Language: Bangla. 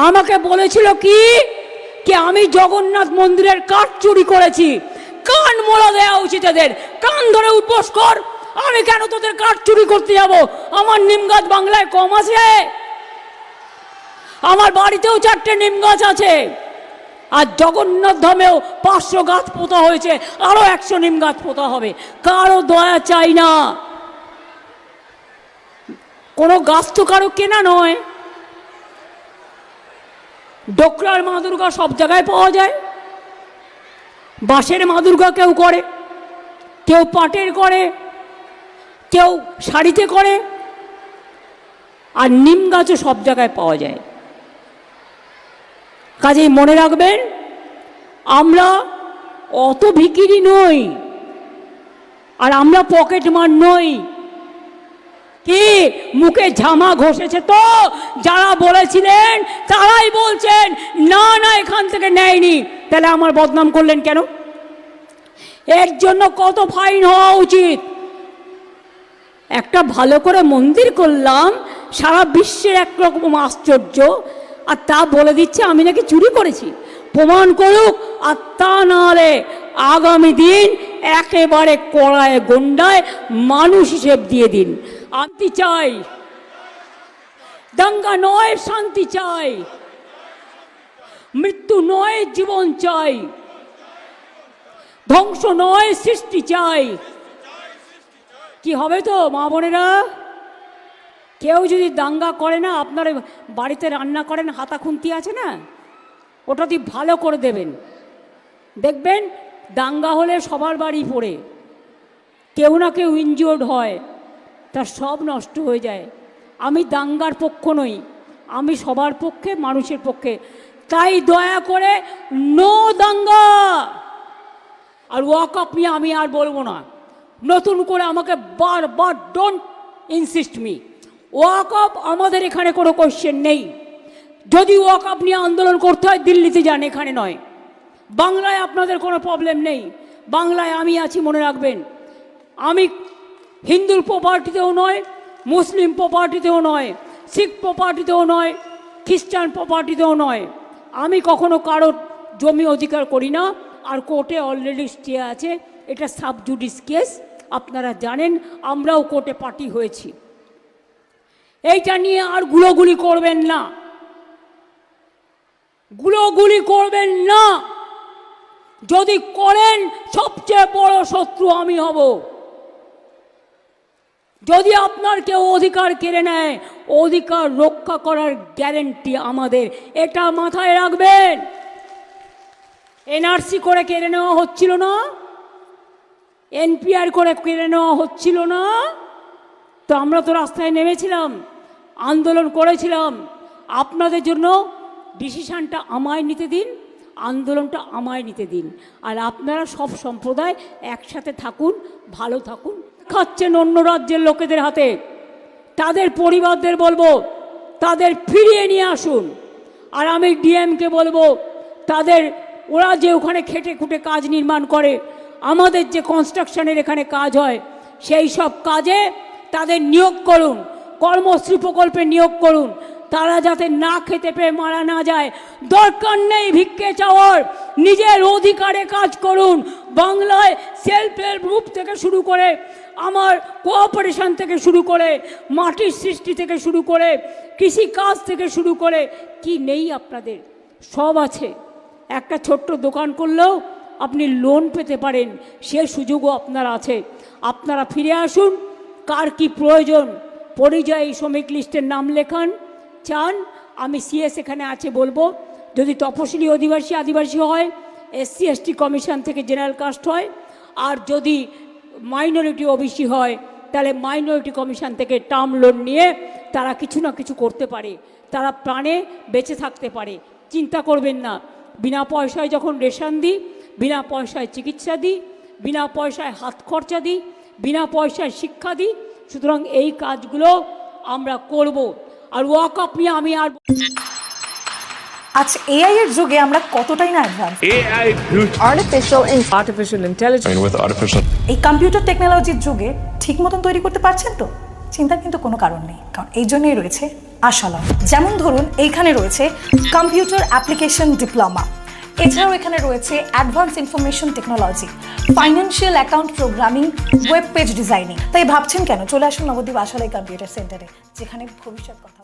আমাকে বলেছিল কি কি আমি জগন্নাথ মন্দিরের কাঠ চুরি করেছি। কান মোড়া দেওয়া উচিত এদের, কান ধরে উপোস কর। আমি কেন তোদের কাঠ চুরি করতে যাব? আমার নিম গাছ বাংলায় কম আছে? আমার বাড়িতেও 4টে নিম গাছ আছে। আর জগন্নাথ ধামেও 500 গাছ পোতা হয়েছে, আরো 100 নিম গাছ পোতা হবে। কারো দয়া চাই না। কোনো গাছ তো কারো কেনা নয়। ডোকরার মা দুর্গা সব জায়গায় পাওয়া যায়। বাঁশের মা দুর্গা কেউ করে, কেউ পাটের করে, কেউ শাড়িতে করে, আর নিম গাছও সব জায়গায় পাওয়া যায়। কাজেই মনে রাখবেন, আমরা অত ভিখিরি নই, আর আমরা পকেট মার নই। কি মুখে ঝামা ঘষেছে তো যারা বলেছিলেন তারাই বলছেন না না এখান থেকে নেয়নি। তাহলে আমার বদনাম করলেন কেন? এর জন্য কত ফাইন হওয়া উচিত। একটা ভালো করে মন্দির করলাম, সারা বিশ্বের একরকম আশ্চর্য, আর তা বলে দিচ্ছে আমি নাকি চুরি করেছি। প্রমাণ করুক, আর তা নাহলে আগামী দিন একেবারে কড়ায় গন্ডায় মানুষ হিসেব দিয়ে দিন। শান্তি চাই, দাঙ্গা নয় শান্তি চাই, মৃত্যু নয় জীবন চাই, ধ্বংস নয় সৃষ্টি চাই। কি হবে তো মা বোনেরা? কেউ যদি দাঙ্গা করে না, আপনার বাড়িতে রান্না করেন হাতা খুন্তি আছে না, ওটা দিয়ে ভালো করে দেবেন। দেখবেন দাঙ্গা হলে সবার বাড়ি পড়ে কেউ না কেউ ইনজিওর্ড হয়, তার সব নষ্ট হয়ে যায়। আমি দাঙ্গার পক্ষ নই, আমি সবার পক্ষে, মানুষের পক্ষে। তাই দয়া করে নো দাঙ্গা। আর ওয়াকআপ নিয়ে আমি আর বলবো না, নতুন করে আমাকে বারবার ডোন্ট ইনসিস্ট মি। ওয়াকআপ আমাদের এখানে কোনো কোশ্চেন নেই। যদি ওয়াকআপ নিয়ে আন্দোলন করতে হয় দিল্লিতে যান, এখানে নয়। বাংলায় আপনাদের কোনো প্রবলেম নেই, বাংলায় আমি আছি, মনে রাখবেন। আমি হিন্দুর প্রপার্টিতেও নয়, মুসলিম প্রপার্টিতেও নয়, শিখ প্রপার্টিতেও নয়, খ্রিস্টান প্রপার্টিতেও নয়। আমি কখনো কারোর জমি অধিকার করি না। আর কোর্টে অলরেডি স্টে আছে, এটা সাব জুডিস কেস, আপনারা জানেন। আমরাও কোর্টে পার্টি হয়েছি। এইটা নিয়ে আর গুলোগুলি করবেন না, গুলোগুলি করবেন না। যদি করেন সবচেয়ে বড় শত্রু আমি হব। যদি আপনার কেউ অধিকার কেড়ে নেয়, অধিকার রক্ষা করার গ্যারেন্টি আমাদের, এটা মাথায় রাখবেন। এনআরসি করে কেড়ে নেওয়া হচ্ছিল না, এনপিআর করে কেড়ে নেওয়া হচ্ছিল না, তো আমরা তো রাস্তায় নেমেছিলাম, আন্দোলন করেছিলাম। আপনাদের জন্য ডিসিশনটা আমায় নিতে দিন, আন্দোলনটা আমায় নিতে দিন। আর আপনারা সব সম্প্রদায় একসাথে থাকুন, ভালো থাকুন। খাচ্ছেন অন্য রাজ্যের লোকেদের হাতে, তাদের পরিবারদের বলবো তাদের ফিরিয়ে নিয়ে আসুন। আর আমি ডিএমকে বলবো তাদের, ওরা যে ওখানে খেটে খুঁটে কাজ নির্মাণ করে, আমাদের যে কনস্ট্রাকশনের এখানে কাজ হয়, সেই সব কাজে তাদের নিয়োগ করুন, কর্মশ্রী প্রকল্পে নিয়োগ করুন। তারা যাতে না খেতে পেয়ে মারা না যায়। দরকার নেই ভিক্ষে চাওয়ার, নিজের অধিকারে কাজ করুন। বাংলায় সেলফ হেল্প গ্রুপ থেকে শুরু করে, আমার কোঅপারেশন থেকে শুরু করে, মাটির সৃষ্টি থেকে শুরু করে, কৃষি কাজ থেকে শুরু করে, কি নেই আপনাদের? সব আছে। একটা ছোট্ট দোকান করলেও আপনি লোন পেতে পারেন, সে সুযোগও আপনার আছে। আপনারা ফিরে আসুন। কার কি প্রয়োজন, পরিযায়ী শ্রমিক লিস্টের নাম লেখান। চান আমি সিএস এখানে আছে বলবো। যদি তপশিলি অধিবাসী আদিবাসী হয়, এসসি এসটি কমিশন থেকে জেনারেল কাস্ট হয়, আর যদি মাইনরিটি ওবিসি হয় তাহলে মাইনরিটি কমিশন থেকে টার্ম লোন নিয়ে তারা কিছু না কিছু করতে পারে, তারা প্রাণে বেঁচে থাকতে পারে। চিন্তা করবেন না। বিনা পয়সায় যখন রেশন দিই, বিনা পয়সায় চিকিৎসা দিই, বিনা পয়সায় হাত খরচা দিই, বিনা পয়সায় শিক্ষা দিই। সুতরাং এই কাজগুলো আমরা করব। আর ওয়াকআপ নিয়ে আমি আর আজ এআই এর যুগে আমরা কতটাই না advance. AI artificial intelligence with artificial এই কম্পিউটার টেকনোলজির যুগে ঠিক মতন তৈরি করতে পারছেন তো? চিন্তার কিন্তু কোনো কারণ নেই, কারণ এই জন্যই রয়েছে আশালম। যেমন ধরুন এইখানে রয়েছে কম্পিউটার অ্যাপ্লিকেশন ডিপ্লোমা, এছাড়াও এখানে রয়েছে advance information technology, financial account programming, web page designing. তাই ভাবছেন কেন, চলে আসুন নবদ্বীপ আশালয় কম্পিউটার সেন্টারে, যেখানে ভবিষ্যৎ কথা।